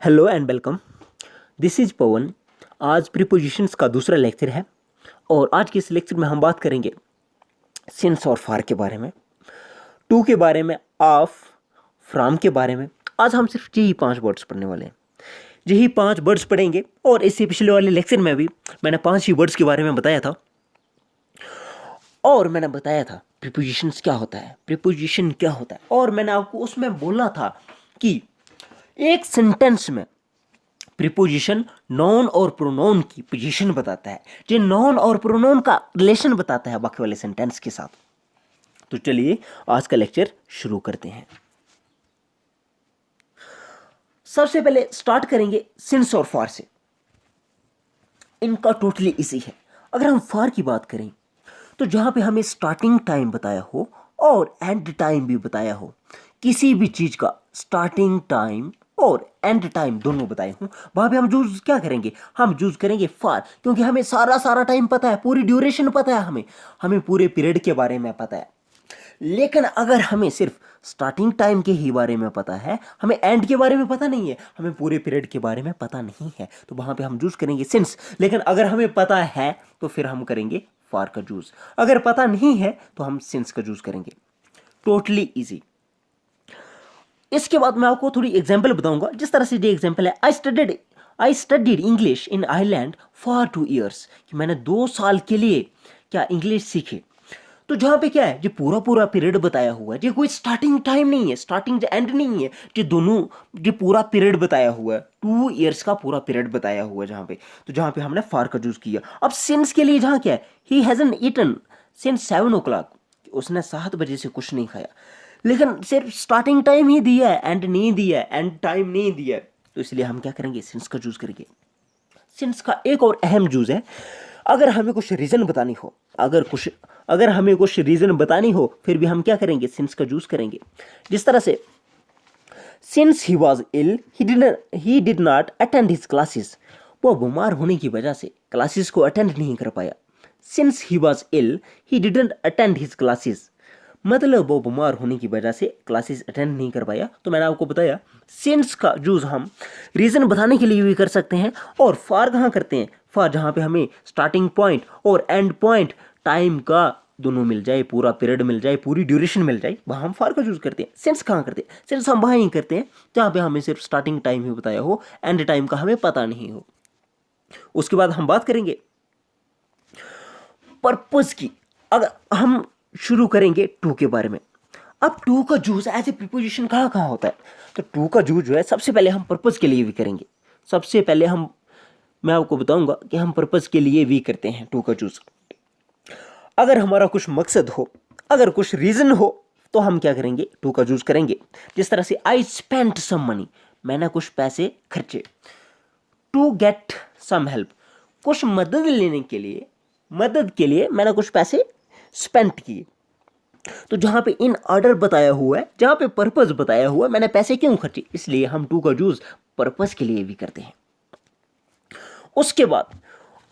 Hello and welcome. This is Pavan. आज prepositions का दूसरा लेक्चर है और आज के इस लेक्चर में हम बात करेंगे सिंस और फार के बारे में, टू के बारे में, ऑफ, फ्रॉम के बारे में। आज हम सिर्फ यही 5 वर्ड्स पढ़ने वाले हैं, यही 5 वर्ड्स पढ़ेंगे। और इससे पिछले वाले लेक्चर में भी मैंने 5 ही वर्ड्स के बारे में बताया था और मैंने बताया था प्रीपोजिशंस क्या होता है, प्रीपोजिशन क्या होता है। और मैंने आपको उसमें बोला था कि एक सेंटेंस में प्रीपोजिशन नाउन और प्रोनाउन की पोजीशन बताता है, जो नाउन और प्रोनाउन का रिलेशन बताता है बाकी वाले सेंटेंस के साथ। तो चलिए आज का लेक्चर शुरू करते हैं। सबसे पहले स्टार्ट करेंगे सिंस और फॉर से। इनका टोटली इजी है। अगर हम फॉर की बात करें तो जहां पे हमें स्टार्टिंग टाइम बताया हो और एंड टाइम भी बताया हो, किसी भी चीज का स्टार्टिंग टाइम और एंड टाइम दोनों बताए हों, वहां पे हम यूज क्या करेंगे, हम यूज करेंगे फॉर। क्योंकि हमें सारा टाइम पता है, पूरी ड्यूरेशन पता है, हमें पूरे पीरियड के बारे में पता है। लेकिन अगर हमें सिर्फ स्टार्टिंग टाइम के ही बारे में पता है, हमें एंड के बारे में पता नहीं है, हमें पूरे पीरियड के बारे में पता नहीं है, तो वहां पे हम यूज करेंगे सिंस। लेकिन अगर हमें पता है तो फिर हम करेंगे फॉर का यूज। अगर पता नहीं है तो हम सिंस का यूज करेंगे। Totally easy. इसके बाद मैं आपको थोड़ी एग्जांपल बताऊंगा। जिस तरह से ये एग्जांपल है, I studied English in Ireland for 2 years, कि मैंने 2 साल के लिए क्या इंग्लिश सीखे। तो जहां पे क्या है, जो पूरा पीरियड बताया हुआ है, जो कोई स्टार्टिंग टाइम नहीं है, स्टार्टिंग एंड नहीं है, जो दोनों जो पूरा पीरियड बताया हुआ है, 2 years का पूरा पीरियड बताया हुआ है जहां पे। तो जहां पे हमने फॉर का यूज किया। अब सिंस के लिए जहां क्या है, he hasn't eaten since 7 o'clock, उसने 7 बजे से कुछ नहीं खाया। लेकिन सिर्फ स्टार्टिंग टाइम ही दिया है, एंड नहीं दिया है, एंड टाइम नहीं दिया है, तो इसलिए हम क्या करेंगे, सिंस का यूज करेंगे। सिंस का एक और अहम यूज है, अगर हमें कुछ रीजन बतानी हो, अगर हमें कुछ रीजन बतानी हो, फिर भी हम क्या करेंगे, सिंस का यूज करेंगे। जिस तरह से since he was ill he did not attend his classes, वो बीमार होने की वजह से क्लासेस को अटेंड नहीं कर पाया। Since he was ill he didn't attend his classes, मतलब वो बीमार होने की वजह से क्लासेस अटेंड नहीं कर पाया। तो मैंने आपको बताया सिंस का यूज हम रीजन बताने के लिए भी कर सकते हैं। और फॉर कहाँ करते हैं, फॉर जहाँ पे हमें स्टार्टिंग पॉइंट और एंड पॉइंट टाइम का दोनों मिल जाए, पूरा पीरियड मिल जाए, पूरी ड्यूरेशन मिल जाए, वहाँ हम फॉर का यूज करते हैं। सिंस कहाँ करते हैं, सिंस हम वहाँ ही करते हैं जहाँ पे हमें सिर्फ स्टार्टिंग टाइम ही बताया हो, एंड टाइम का हमें पता नहीं हो। उसके बाद हम बात करेंगे पर्पस की। अगर हम शुरू करेंगे टू के बारे में। अब टू का यूज एज ए प्रीपोजिशन कहाँ कहाँ होता है, तो टू का यूज जो है सबसे पहले हम पर्पस के लिए भी करेंगे। सबसे पहले मैं आपको बताऊंगा कि हम पर्पस के लिए भी करते हैं टू का यूज। अगर हमारा कुछ मकसद हो, अगर कुछ रीजन हो, तो हम क्या करेंगे, टू का यूज करेंगे। जिस तरह से आई स्पेंट सम मनी, मैंने कुछ पैसे खर्चे। टू गेट सम हेल्प, कुछ मदद लेने के लिए, मदद के लिए मैंने कुछ पैसे स्पेंट किए। तो जहां पे इन ऑर्डर बताया हुआ है, जहां पे पर्पस बताया हुआ है, मैंने पैसे क्यों खर्चे, इसलिए हम टू का यूज पर्पस के लिए भी करते हैं। उसके बाद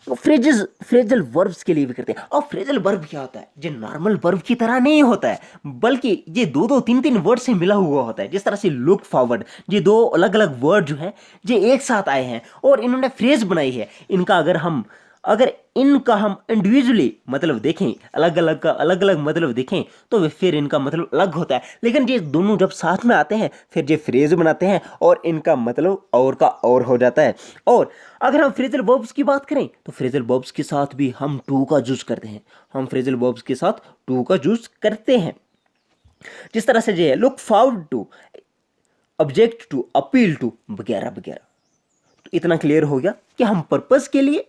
फ्रेजल वर्ब्स के लिए भी करते हैं। और फ्रेजल वर्ब क्या होता है, जो नॉर्मल वर्ब की तरह नहीं होता है, बल्कि ये 2-3 वर्ड से मिला हुआ होता है। जिस तरह से लुक फॉरवर्ड, ये 2 अलग अलग वर्ड जो हैं, ये एक साथ आए हैं और इन्होंने फ्रेज बनाई है। अगर इनका हम इंडिविजुअली मतलब देखें, अलग अलग मतलब देखें, तो फिर इनका मतलब अलग होता है। लेकिन ये दोनों जब साथ में आते हैं, फिर ये फ्रेज बनाते हैं और इनका मतलब और का और हो जाता है। और अगर हम फ्रेजल वर्ब्स की बात करें, तो फ्रेजल वर्ब्स के साथ भी हम टू का यूज करते हैं। हम फ्रेजल वर्ब्स के साथ टू का यूज करते हैं। जिस तरह से ये है, look forward to, object to, appeal to, वगैरह वगैरह। तो इतना क्लियर हो गया कि हम पर्पस के लिए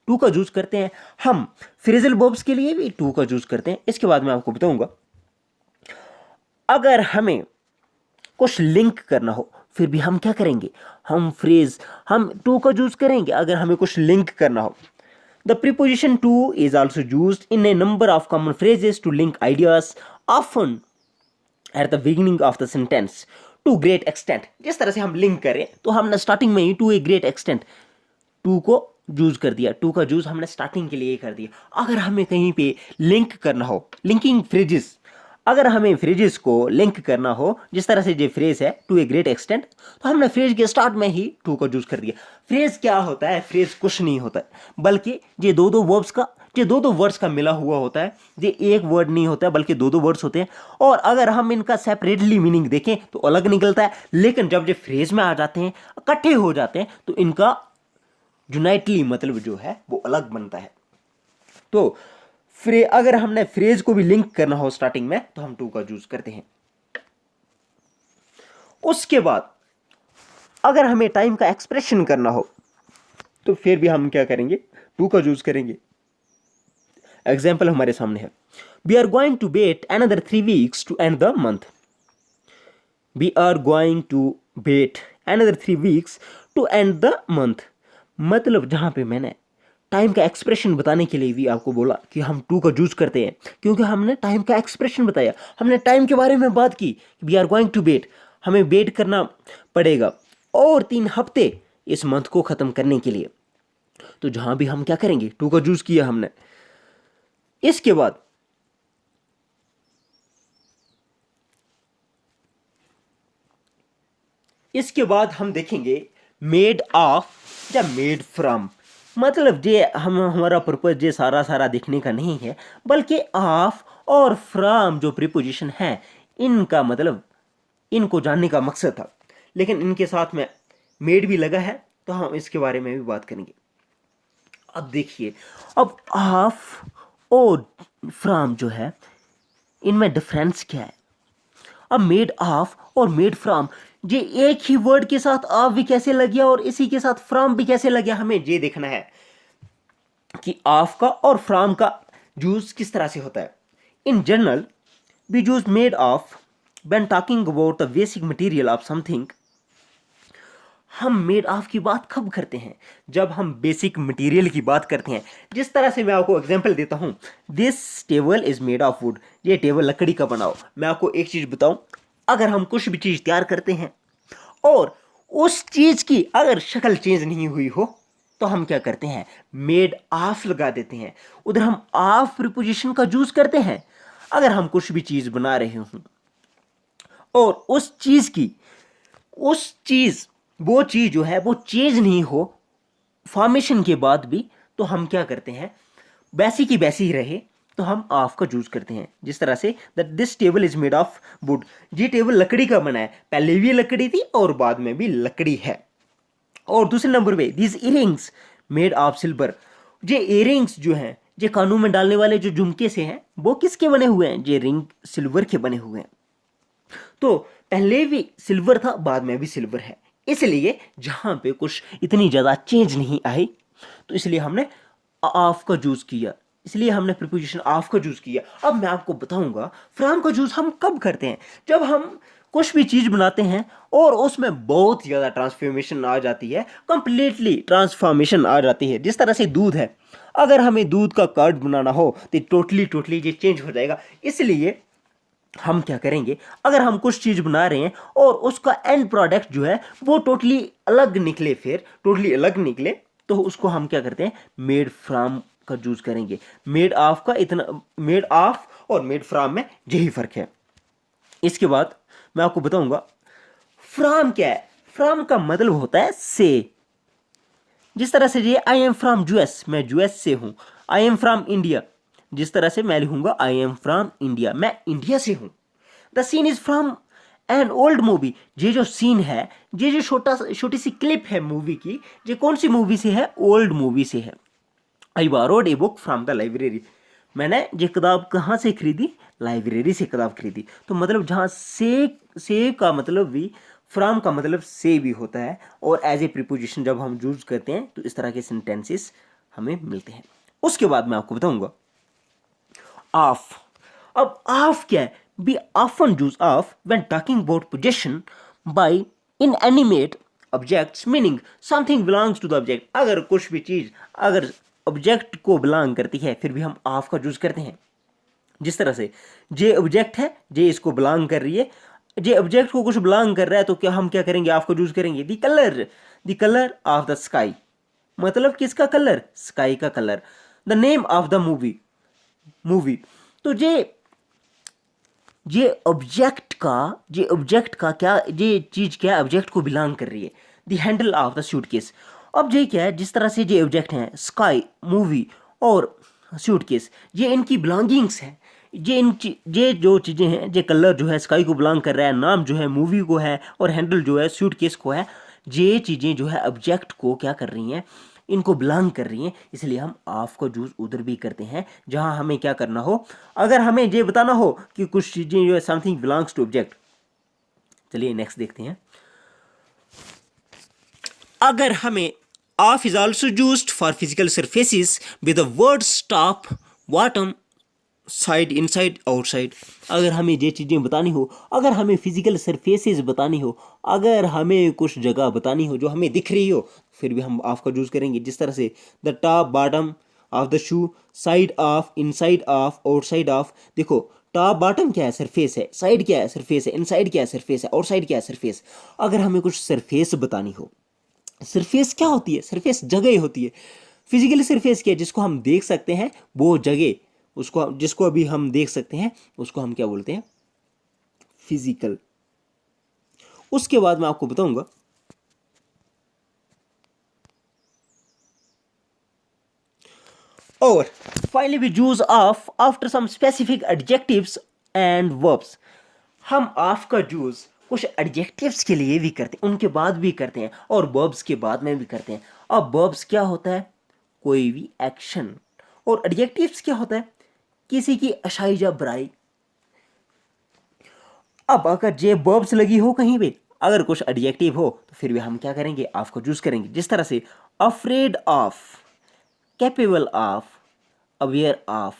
टू का यूज करते हैं, हम फ्रेजल वर्ब्स के लिए भी टू का यूज करते हैं। इसके बाद मैं आपको बताऊंगा, अगर हमें कुछ लिंक करना हो, फिर भी हम क्या करेंगे, हम टू का यूज करेंगे। अगर हमें कुछ लिंक करना हो, the preposition to is also used in a number of common phrases to link ideas, often at the beginning of the sentence to great extent. जिस तरह से हम लिंक करें, तो हमने स्टार्टिंग में ही to a great extent to को यूज कर दिया। टू का यूज हमने स्टार्टिंग के लिए कर दिया। अगर हमें कहीं पे लिंक करना हो, लिंकिंग फ्रेजेस, अगर हमें फ्रेजेस को लिंक करना हो, जिस तरह से ये फ्रेज है टू ए ग्रेट एक्सटेंट, तो हमने फ्रेज के स्टार्ट में ही टू का यूज कर दिया। फ्रेज क्या होता है? फ्रेज कुछ नहीं होता है, बल्कि ये दो दो वर्ड्स का मिला हुआ होता है। ये एक वर्ड नहीं होता है, बल्कि दो दो वर्ड्स होते हैं। और अगर हम इनका सेपरेटली मीनिंग देखें तो अलग निकलता है, लेकिन जब ये फ्रेज में आ जाते हैं, इकट्ठे हो जाते हैं, तो इनका यूनाइटली मतलब जो है वो अलग बनता है। तो अगर हमने फ्रेज को भी लिंक करना हो स्टार्टिंग में, तो हम टू का यूज करते हैं। उसके बाद अगर हमें टाइम का एक्सप्रेशन करना हो, तो फिर भी हम क्या करेंगे? टू का यूज करेंगे। एग्जाम्पल हमारे सामने है, we are going to wait another 3 weeks to end the month. We are going to wait another 3 weeks to end the month. मतलब जहां पे मैंने टाइम का एक्सप्रेशन बताने के लिए भी आपको बोला कि हम टू का यूज करते हैं, क्योंकि हमने टाइम का एक्सप्रेशन बताया, हमने टाइम के बारे में बात की। We are going to wait, हमें वेट करना पड़ेगा और 3 हफ्ते इस मंथ को खत्म करने के लिए। तो जहां भी हम क्या करेंगे? टू का यूज किया हमने। इसके बाद हम देखेंगे मेड ऑफ या मेड फ्रॉम। मतलब ये हमारा पर्पज ये सारा दिखने का नहीं है, बल्कि ऑफ और फ्रॉम जो प्रीपोजिशन है, इनका मतलब इनको जानने का मकसद था। लेकिन इनके साथ में मेड भी लगा है, तो हम इसके बारे में भी बात करेंगे। अब देखिए, अब ऑफ और फ्रॉम जो है, इनमें डिफरेंस क्या है? अब मेड ऑफ और मेड फ्रॉम, ये एक ही वर्ड के साथ ऑफ भी कैसे लग गया और इसी के साथ फ्रॉम भी कैसे लग गया, हमें ये देखना है कि ऑफ का और फ्रॉम का यूज किस तरह से होता है। In general we use made of when talking about the basic material of something. हम मेड ऑफ की बात कब करते हैं? जब हम बेसिक मटेरियल की बात करते हैं। जिस तरह से मैं आपको एग्जांपल देता हूं, this table is made of would, ये टेबल लकड़ी का बना हो। मैं आपको एक चीज बताऊं, अगर हम कुछ भी चीज तैयार करते हैं और उस चीज की अगर शक्ल चेंज नहीं हुई हो, तो हम क्या करते हैं? मेड ऑफ लगा देते हैं। उधर हम ऑफ प्रीपोजिशन का यूज करते हैं। अगर हम कुछ भी चीज बना रहे हों और वो चीज जो है वो चेंज नहीं हो फॉर्मेशन के बाद भी, तो हम क्या करते हैं? वैसी की वैसी ही रहे, तो हम ऑफ का यूज करते हैं। जिस तरह say that this table is made of would, ये टेबल लकड़ी का बना है, पहले भी लकड़ी थी और बाद में भी लकड़ी है। और दूसरे नंबर पे this earrings made of silver, ये इयरिंग्स जो हैं, ये कानों में डालने वाले जो झुमके से हैं, वो किसके बने हुए हैं? ये रिंग सिल्वर के बने हुए हैं। तो पहले भी सिल्वर था, बाद में भी सिल्वर है। इसलिए जहां पे कुछ इतनी ज्यादा चेंज नहीं आई, तो इसलिए हमने ऑफ का यूज किया, इसलिए हमने प्रीपोजिशन ऑफ का यूज किया। अब मैं आपको बताऊंगा फ्रॉम का यूज हम कब करते हैं। जब हम कुछ भी चीज बनाते हैं और उसमें बहुत ज्यादा ट्रांसफॉर्मेशन आ जाती है, कंप्लीटली ट्रांसफॉर्मेशन आ जाती है। जिस तरह से दूध है, अगर हमें दूध का कर्ड बनाना हो तो टोटली ये चेंज हो जाएगा। इसलिए हम क्या करेंगे? अगर हम कुछ चीज बना रहे हैं और उसका एंड प्रोडक्ट जो है वो टोटली अलग निकले, तो उसको हम क्या करते हैं? मेड फ्रॉम का यूज करेंगे। मेड ऑफ और मेड फ्रॉम में यही फर्क है। इसके बाद मैं आपको बताऊंगा फ्रॉम क्या है। फ्रॉम का मतलब होता है से। जिस तरह से ये आई एम फ्रॉम यूएस, मैं यूएस से हूं। आई एम फ्रॉम इंडिया, जिस तरह से मैं लिखूंगा आई एम फ्रॉम इंडिया, मैं इंडिया से हूं। The scene is from an old movie, ये जो सीन है, ये जो छोटी सी क्लिप है मूवी की, ये कौन सी मूवी से है? ओल्ड मूवी से है। I borrowed a book from the library, मैंने ये किताब कहाँ से खरीदी? लाइब्रेरी से किताब खरीदी। तो मतलब जहाँ से का मतलब भी, फ्रॉम का मतलब से भी होता है। और एज ए प्रीपोजिशन जब हम यूज करते हैं, तो इस तरह के सेंटेंसेस हमें मिलते हैं। उसके बाद मैं आपको बताऊंगा ऑफ। अब ऑफ क्या है? We often use of when talking about possession by inanimate objects, meaning something belongs to the object। अगर कुछ भी चीज अगर ऑब्जेक्ट को बिलोंग करती है, फिर भी हम ऑफ का यूज करते हैं। जिस तरह से जे ऑब्जेक्ट है, जे इसको बिलोंग कर रही है, जे ऑब्जेक्ट को कुछ बिलोंग कर रहा है, तो क्या हम क्या करेंगे? ऑफ का यूज करेंगे। The colour of the sky, मतलब किसका कलर? स्काई का colour. The name of the movie, तो ये ऑब्जेक्ट का क्या, ये चीज़ क्या ऑब्जेक्ट को बिलोंग कर रही है। The handle of the suitcase. अब ये क्या है, जिस तरह से ये ऑब्जेक्ट हैं, स्काई, मूवी और सूटकेस, ये इनकी बिलोंगिंग्स है। ये जो चीज़ें हैं, ये कलर जो है स्काई को बिलोंग कर रहा है, नाम जो है मूवी को है, और हैंडल जो है सूटकेस को है। ये चीज़ें जो है ऑब्जेक्ट को क्या कर रही हैं, इनको बिलोंग कर रही हैं। इसलिए हम ऑफ का यूज उधर भी करते हैं जहां हमें क्या करना हो। अगर हमें ये बताना हो कि कुछ चीज़ें जो है समथिंग बिलोंग्स टू ऑब्जेक्ट। चलिए नेक्स्ट देखते हैं। अगर हमें of is also used for physical surfaces with the words top, bottom, side, inside, outside. अगर हमें ये चीज़ें बतानी हो, अगर हमें फिजिकल सरफेसेस बतानी हो, अगर हमें कुछ जगह बतानी हो जो हमें दिख रही हो, फिर भी हम ऑफ का यूज़ करेंगे। जिस तरह से the top, bottom of the shoe, side of, inside of, outside of. देखो टॉप बॉटम क्या है, सरफेस है, साइड क्या है, सरफेस है, इनसाइड क्या है, सरफेस है, आउटसाइड क्या है, सरफेस। अगर हमें कुछ सरफेस बतानी हो, सरफेस क्या होती है, सरफेस जगह होती है। फिजिकल सरफेस क्या है, जिसको हम देख सकते हैं वो जगह, उसको जिसको अभी हम देख सकते हैं उसको हम क्या बोलते हैं, फिजिकल। उसके बाद मैं आपको बताऊंगा और finally we use of after some specific adjectives and verbs. हम ऑफ का यूज कुछ एडजेक्टिव्स के लिए भी करते हैं, उनके बाद भी करते हैं, और वर्ब्स के बाद में भी करते हैं। अब वर्ब्स क्या होता है, कोई भी एक्शन, और एडजेक्टिव्स क्या होता है, किसी की अच्छाई या बुराई। अब अगर जे वर्ब्स लगी हो कहीं पे, अगर कुछ एडजेक्टिव हो, तो फिर भी हम क्या करेंगे, ऑफ को यूज करेंगे। जिस तरह से afraid of, capable of, aware of.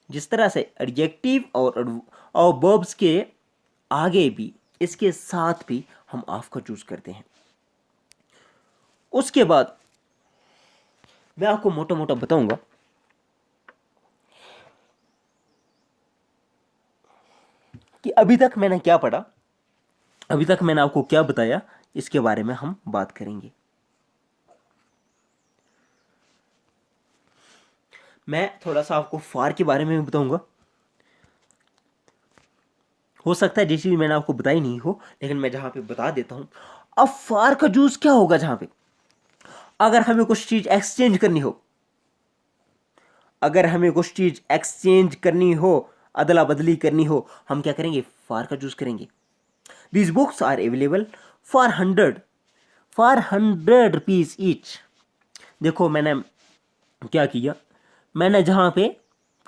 जिस तरह से एडजेक्टिव और वर्ब्स के आगे भी, इसके साथ भी हम ऑफ का यूज करते हैं। उसके बाद मैं आपको मोटा मोटा बताऊंगा कि अभी तक मैंने क्या पढ़ा, अभी तक मैंने आपको क्या बताया, इसके बारे में हम बात करेंगे। मैं थोड़ा सा आपको फार के बारे में भी बताऊंगा। हो सकता है जैसी भी मैंने आपको बताई नहीं हो, लेकिन मैं जहां पे बता देता हूं। अब फार का यूज क्या होगा, जहां पे अगर हमें कुछ चीज एक्सचेंज करनी हो, अगर हमें कुछ चीज एक्सचेंज करनी हो, अदला बदली करनी हो, हम क्या करेंगे, फार का यूज करेंगे। These books are available for 100 rupees each. देखो मैंने क्या किया, मैंने जहां पे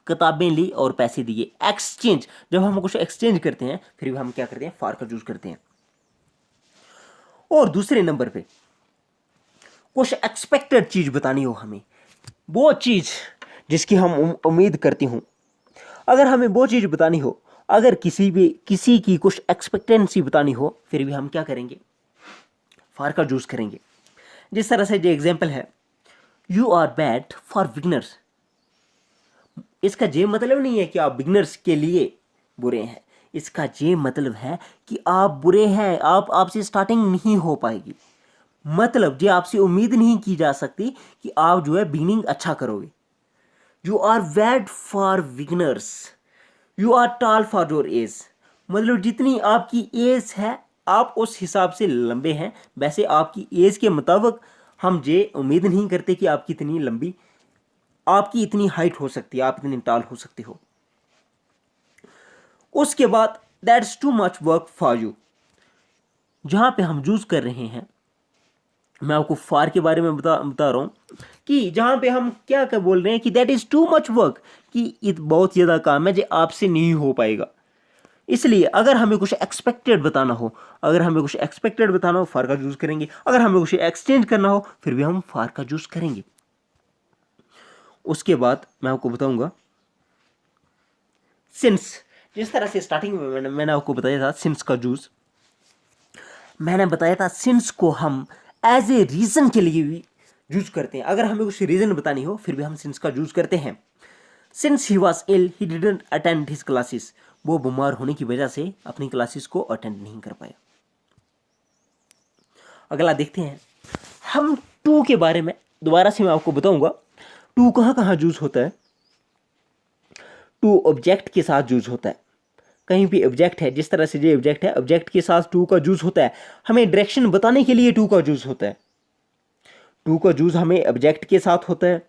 किताबें ली और पैसे दिए, एक्सचेंज, जब हम कुछ एक्सचेंज करते हैं फिर भी हम क्या करते हैं, फार का यूज करते हैं। और दूसरे नंबर पे कुछ एक्सपेक्टेड चीज बतानी हो हमें, वो चीज जिसकी हम उम्मीद करती हूं, अगर हमें वो चीज बतानी हो, अगर किसी की कुछ एक्सपेक्टेंसी बतानी हो, फिर भी हम क्या करेंगे, फार का यूज करेंगे। जिस तरह से जो एग्जाम्पल है, you are bad for beginners. इसका ये मतलब नहीं है कि आप बिगनर्स के लिए बुरे हैं, इसका ये मतलब है कि आप बुरे हैं, आपसे स्टार्टिंग नहीं हो पाएगी। मतलब ये आपसे उम्मीद नहीं की जा सकती कि आप जो है बिगिनिंग अच्छा करोगे। You are bad for beginners, you are tall for your age. मतलब जितनी आपकी एज है, आप उस हिसाब से लंबे हैं, वैसे आपकी एज के मुताबिक हम ये उम्मीद नहीं करते कि आपकी इतनी लंबी, आपकी इतनी हाइट हो सकती है, आप इतनी टॉल हो सकते हो। उसके बाद that's too much work for you, जहां पे हम यूज कर रहे हैं, मैं आपको फार के बारे में बता रहा हूं कि जहां पे हम क्या क्या बोल रहे हैं कि that is too much work, कि ये बहुत ज़्यादा काम है जो आपसे नहीं हो पाएगा। इसलिए अगर हमें कुछ एक्सपेक्टेड बताना हो, अगर हमें कुछ एक्सपेक्टेड बताना हो, फार का यूज करेंगे। अगर हमें कुछ एक्सचेंज करना हो, फिर भी हम फार का यूज करेंगे। उसके बाद मैं आपको बताऊंगा सिंस। जिस तरह से स्टार्टिंग में मैंने आपको बताया था सिंस का यूज, मैंने बताया था सिंस को हम एज ए रीजन के लिए भी यूज करते हैं। अगर हमें कुछ रीजन बतानी हो, फिर भी हम सिंस का यूज करते हैं। Since he was ill he didn't attend his classes, वो बीमार होने की वजह से अपनी क्लासेस को अटेंड नहीं कर पाया। अगला देखते हैं हम टू के बारे में, दोबारा से मैं आपको बताऊंगा टू कहाँ कहाँ यूज होता है। टू ऑब्जेक्ट के साथ यूज होता है, कहीं भी ऑब्जेक्ट है, जिस तरह से ये ऑब्जेक्ट है, ऑब्जेक्ट के साथ टू का यूज होता है, हमें डायरेक्शन बताने के लिए टू का यूज होता है। टू का यूज हमें ऑब्जेक्ट के साथ होता है,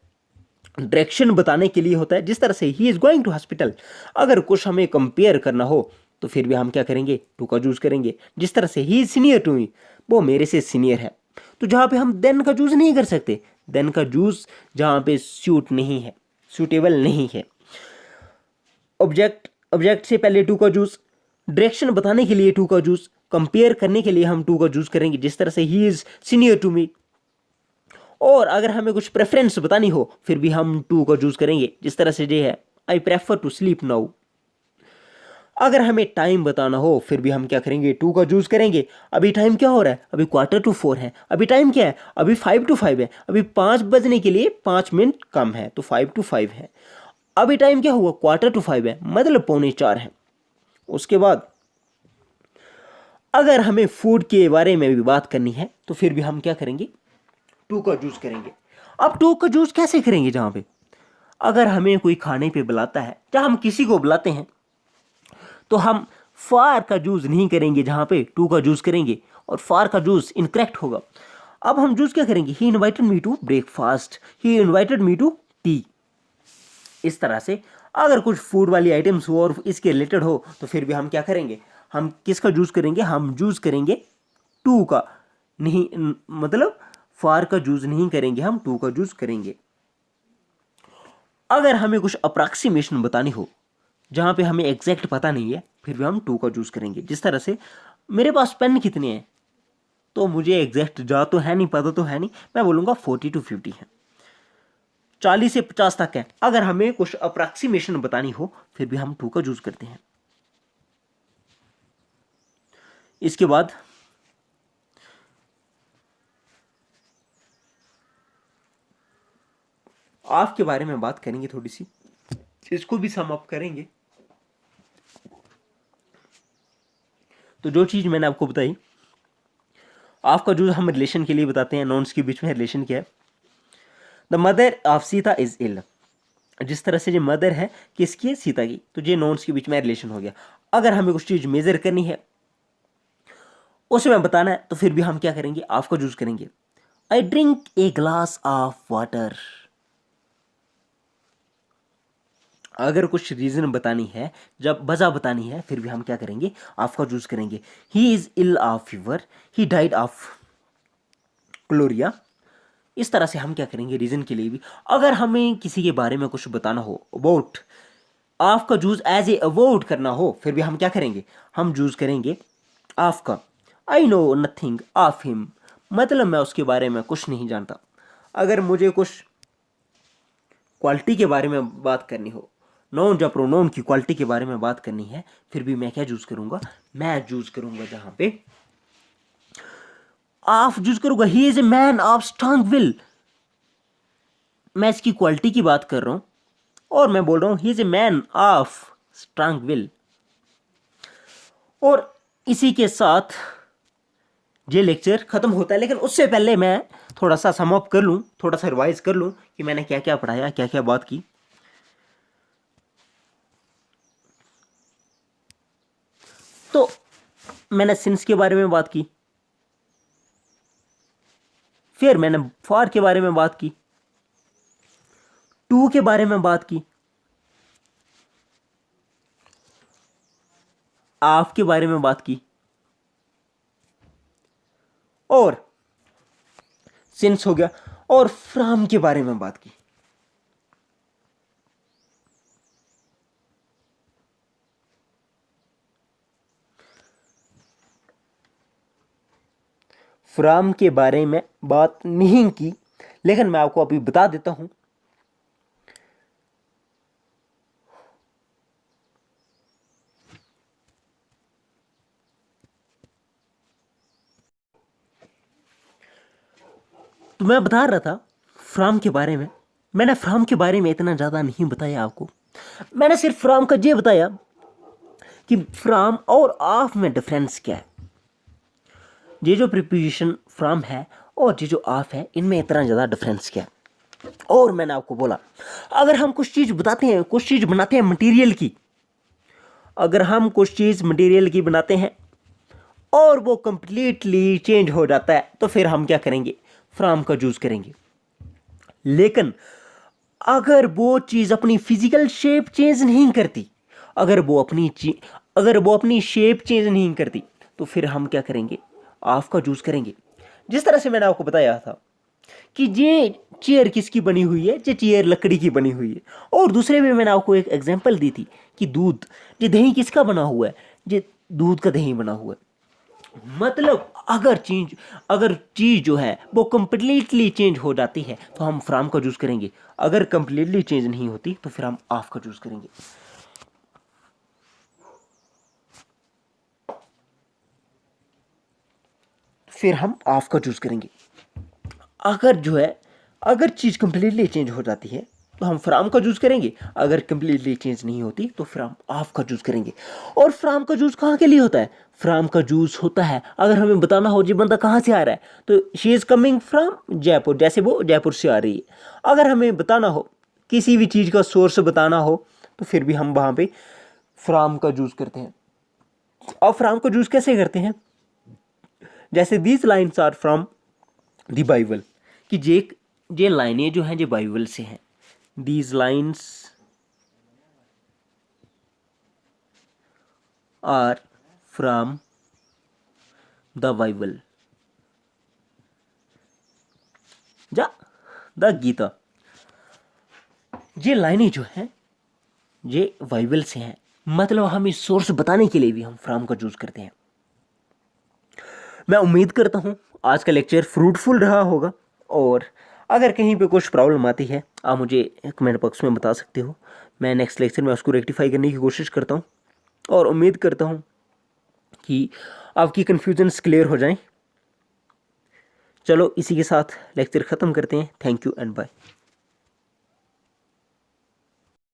डायरेक्शन बताने के लिए होता है। जिस तरह से he is going to hospital, अगर कुछ हमें कंपेयर करना हो तो फिर भी हम क्या करेंगे, टू का यूज करेंगे। जिस तरह से he is senior to me, वो मेरे से सीनियर है, तो जहां पे हम देन का यूज नहीं कर सकते, देन का यूज जहां पे सूट नहीं है, सूटेबल नहीं है। ऑब्जेक्ट से पहले टू का यूज, डायरेक्शन बताने के लिए टू का यूज, कंपेयर करने के लिए हम टू का यूज करेंगे। जिस तरह से he is senior to me. और अगर हमें कुछ प्रेफरेंस बतानी हो फिर भी हम टू का यूज करेंगे। जिस तरह से ये है, I prefer to sleep now. अगर हमें टाइम बताना हो फिर भी हम क्या करेंगे, टू का यूज करेंगे। अभी टाइम क्या हो रहा है, अभी 4:45 है। अभी टाइम क्या है, अभी 5:05 है। अभी 5 बजने के लिए 5 मिनट कम है, तो 5:05 है। अभी टाइम क्या हुआ, 4:45 है, मतलब 3:45 है। उसके बाद अगर हमें फूड के बारे में भी बात करनी है तो फिर भी हम क्या करेंगे, टू का यूज करेंगे। अब टू का यूज कैसे करेंगे, जहां पे अगर हमें कोई खाने पे बुलाता है, जहां हम किसी को बुलाते हैं, तो हम फार का यूज नहीं करेंगे, जहां पे टू का यूज करेंगे, और फार का यूज इनकरेक्ट होगा। अब हम यूज क्या करेंगे, he invited me to breakfast, he invited me to tea. इस तरह से अगर कुछ फूड वाली आइटम्स हो और इसके रिलेटेड हो तो फिर भी हम क्या करेंगे, हम किसका यूज करेंगे, हम यूज करेंगे टू का, नहीं मतलब फार का यूज नहीं करेंगे, हम टू का यूज करेंगे। अगर हमें कुछ अप्रॉक्सीमेशन बतानी हो, जहां पे हमें एग्जैक्ट पता नहीं है, फिर भी हम टू का यूज करेंगे। जिस तरह से मेरे पास पेन कितने हैं, तो मुझे एग्जैक्ट जा तो है नहीं, पता तो है नहीं, मैं बोलूंगा 40 to 50 है, 40 से 50 तक है। अगर हमें कुछ अप्रॉक्सीमेशन बतानी हो फिर भी हम टू का यूज करते हैं। इसके बाद ऑफ के बारे में बात करेंगे थोड़ी सी, इसको भी सम अप करेंगे। तो जो चीज मैंने आपको बताई, ऑफ का यूज हम रिलेशन के लिए बताते हैं, नॉन्स के बीच में रिलेशन क्या है। The mother of Sita is ill, जिस तरह से ये मदर है किसकी है, सीता की, तो ये नॉन्स के बीच में रिलेशन हो गया। अगर हमें कुछ चीज मेजर करनी है, उसे मैं बताना है, तो फिर भी हम क्या करेंगे, ऑफ का यूज करेंगे। I drink a glass of water. अगर कुछ रीजन बतानी है, जब वजह बतानी है, फिर भी हम क्या करेंगे, ऑफ का यूज करेंगे। He is ill of fever, he died of cholera. इस तरह से हम क्या करेंगे, रीजन के लिए भी। अगर हमें किसी के बारे में कुछ बताना हो, अबाउट, ऑफ का यूज एज ए अवॉइड करना हो, फिर भी हम क्या करेंगे, हम यूज करेंगे ऑफ का। I know nothing of him, मतलब मैं उसके बारे में कुछ नहीं जानता। अगर मुझे कुछ क्वालिटी के बारे में बात करनी हो, नाउन या प्रोनाउन की क्वालिटी के बारे में बात करनी है, फिर भी मैं क्या यूज करूंगा, मैं यूज करूंगा जहां पे ऑफ यूज करूंगा। He is a man of strong will, मैं इसकी क्वालिटी की बात कर रहा हूं और मैं बोल रहा हूं he is a man of strong will. और इसी के साथ ये लेक्चर खत्म होता है, लेकिन उससे पहले मैं थोड़ा सा सम अप कर लूं, थोड़ा सा रिवाइज कर लूं कि मैंने क्या क्या पढ़ाया, क्या क्या बात की। तो मैंने सिंस के बारे में बात की, फिर मैंने फॉर के बारे में बात की, टू के बारे में बात की, ऑफ के बारे में बात की, और सिंस हो गया, और फ्रॉम के बारे में बात की। फ्रॉम के बारे में बात नहीं की, लेकिन मैं आपको अभी बता देता हूं। तो मैं बता रहा था फ्रॉम के बारे में। मैंने फ्रॉम के बारे में इतना ज़्यादा नहीं बताया आपको, मैंने सिर्फ फ्रॉम का ये बताया कि फ्रॉम और ऑफ में डिफरेंस क्या है। ये जो प्रीपोजिशन फ्रॉम है और ये जो ऑफ है, इनमें इतना ज़्यादा डिफरेंस क्या है। और मैंने आपको बोला, अगर हम कुछ चीज़ बताते हैं, कुछ चीज़ बनाते हैं मटेरियल की, अगर हम कुछ चीज़ मटेरियल की बनाते हैं और वो कंप्लीटली चेंज हो जाता है तो फिर हम क्या करेंगे, फ्रॉम का यूज़ करेंगे। लेकिन अगर वो चीज़ अपनी फिजिकल शेप चेंज नहीं करती, अगर वो अपनी शेप चेंज नहीं करती, तो फिर हम क्या करेंगे, ऑफ का यूज़ करेंगे। जिस तरह से मैंने आपको बताया था कि ये चेयर किसकी बनी हुई है, ये चेयर लकड़ी की बनी हुई है। और दूसरे में मैंने आपको एक एग्जांपल दी थी कि दूध, ये दही किसका बना हुआ है, ये दूध का दही बना हुआ है। मतलब अगर चीज जो है वो कंप्लीटली चेंज हो जाती है तो हम फ्रॉम का यूज करेंगे, अगर कंप्लीटली चेंज नहीं होती तो फिर हम ऑफ का यूज करेंगे। फिर हम ऑफ का यूज करेंगे। अगर चीज कंप्लीटली चेंज हो जाती है तो हम फ्रॉम का यूज करेंगे, अगर कंप्लीटली चेंज नहीं होती तो फिर हम ऑफ का यूज करेंगे। और फ्रॉम का यूज कहाँ के लिए होता है, फ्रॉम का यूज होता है अगर हमें बताना हो जी बंदा कहाँ से आ रहा है, तो she is coming from Jaipur, जैसे वो जयपुर से आ रही है। अगर हमें बताना हो, किसी भी चीज़ का सोर्स बताना हो, तो फिर भी हम वहाँ पे फ्रॉम का यूज करते हैं। और फ्रॉम का यूज कैसे करते हैं, जैसे these lines are from the Bible, कि ये लाइनें जो हैं ये बाइबल से हैं। These lines are from the Bible या द गीता। ये लाइनें जो हैं ये बाइबल से हैं, मतलब हमें सोर्स बताने के लिए भी हम फ्रॉम का यूज करते हैं। मैं उम्मीद करता हूँ आज का लेक्चर फ्रूटफुल रहा होगा, और अगर कहीं पे कुछ प्रॉब्लम आती है आप मुझे कमेंट बॉक्स में बता सकते हो। मैं नेक्स्ट लेक्चर में उसको रेक्टिफाई करने की कोशिश करता हूँ, और उम्मीद करता हूँ कि आपकी कन्फ्यूजन्स क्लियर हो जाएं। चलो इसी के साथ लेक्चर ख़त्म करते हैं। Thank you and bye.